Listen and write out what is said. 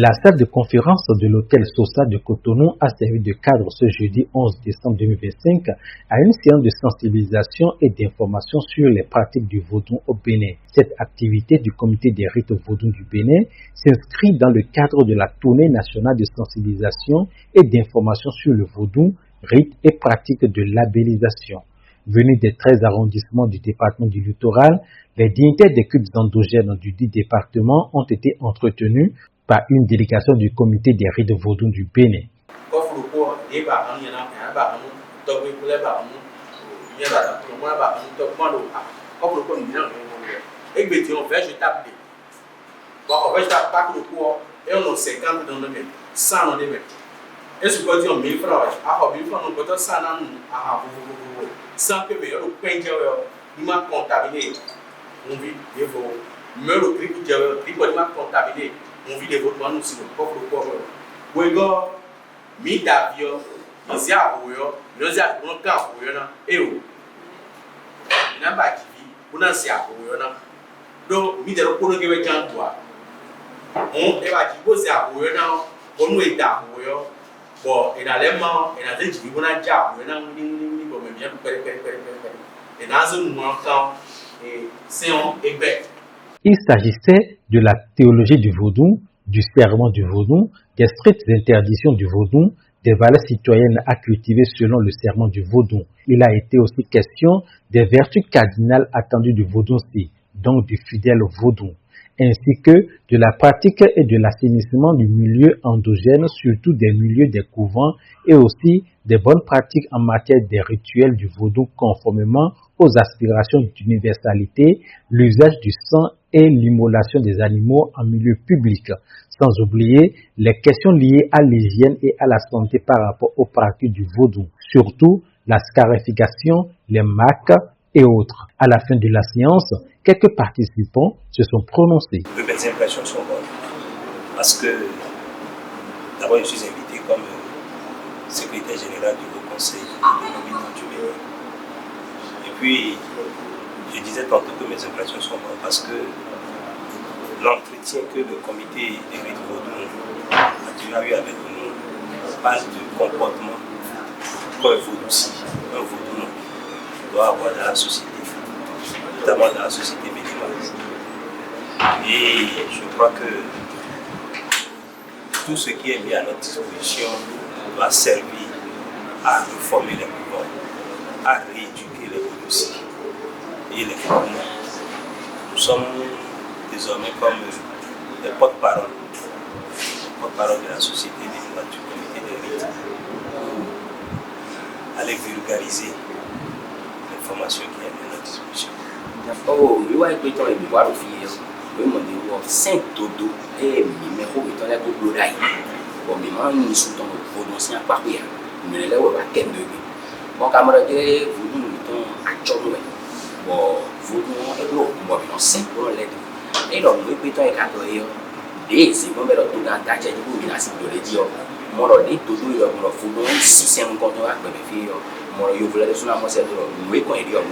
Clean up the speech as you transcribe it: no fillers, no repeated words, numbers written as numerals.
La salle de conférence de l'hôtel Sosa de Cotonou a servi de cadre ce jeudi 11 décembre 2025 à une séance de sensibilisation et d'information sur les pratiques du vaudou au Bénin. Cette activité du comité des rites vaudou du Bénin s'inscrit dans le cadre de la tournée nationale de sensibilisation et d'information sur le vaudou, rites et pratiques de labellisation. Venus des 13 arrondissements du département du littoral, les dignitaires des cultes endogènes du dit département ont été entretenus par une délégation du comité des rites vaudou du Bénin. On vit des votements nous si on coffre le corps. Ouégo, mi davio, ici à Ouyo, nous avons un camp Ouyo na, et où? N'a pas qui on a si à Ouyo na. Donc, mi de l'oppono que veut qu'un toi. On est pas qui pose à Ouyo na, on nous est à Ouyo. Bon, et dans les mains, et dans les gens qui vont à Dia, Ouyo na, on dit bon, mais bien, et dans un moment quand, et c'est un ébet. Il s'agissait de la théologie du vaudou, du serment du vaudou, des strictes interdictions du vaudou, des valeurs citoyennes à cultiver selon le serment du vaudou. Il a été aussi question des vertus cardinales attendues du vaudou-ci, donc du fidèle vaudou, ainsi que de la pratique et de l'assainissement du milieu endogène, surtout des milieux des couvents, et aussi des bonnes pratiques en matière des rituels du vaudou conformément aux aspirations d'universalité, l'usage du sang et l'immolation des animaux en milieu public, sans oublier les questions liées à l'hygiène et à la santé par rapport aux pratiques du vaudou, surtout la scarification, les marques et autres. À la fin de la séance, quelques participants se sont prononcés. Mes impressions sont bonnes parce que d'abord je suis invité comme secrétaire général du Haut Conseil du Bénin. Et puis je disais tantôt que mes impressions sont bonnes parce que l'entretien que le comité des rites vaudou a eu avec nous parle du comportement qu'un vaudou doit avoir dans la société, notamment dans la société béninoise. Et je crois que tout ce qui est mis à notre disposition doit servir à reformer les mouvements, à rééduquer les vaudous et les femmes. Nous sommes désormais comme les porte-parole de la société béninoise, du comité des rites, pour aller vulgariser l'information qui est à notre disposition. Oh, je vais être le pouvoir au fil. Je vais demander au Saint-Dodo et mes membres de Blodaï. Bon, mes membres nous sont prononcés en papier. Nous ne les avons pas qu'un degré. Mon camarade, vous nous mettons à Tchonoué. Bon, vous nous êtes là, moi, je suis 5 pour l'aide. Et donc, nous répétons les 4 heures. Et c'est comme le tout dans ta tête, vous venez à ce que je dis. Moi, je dis tout, il y a un foudon, si c'est un compte, je vais faire. Moi, je voulais dire, nous, quand il y a un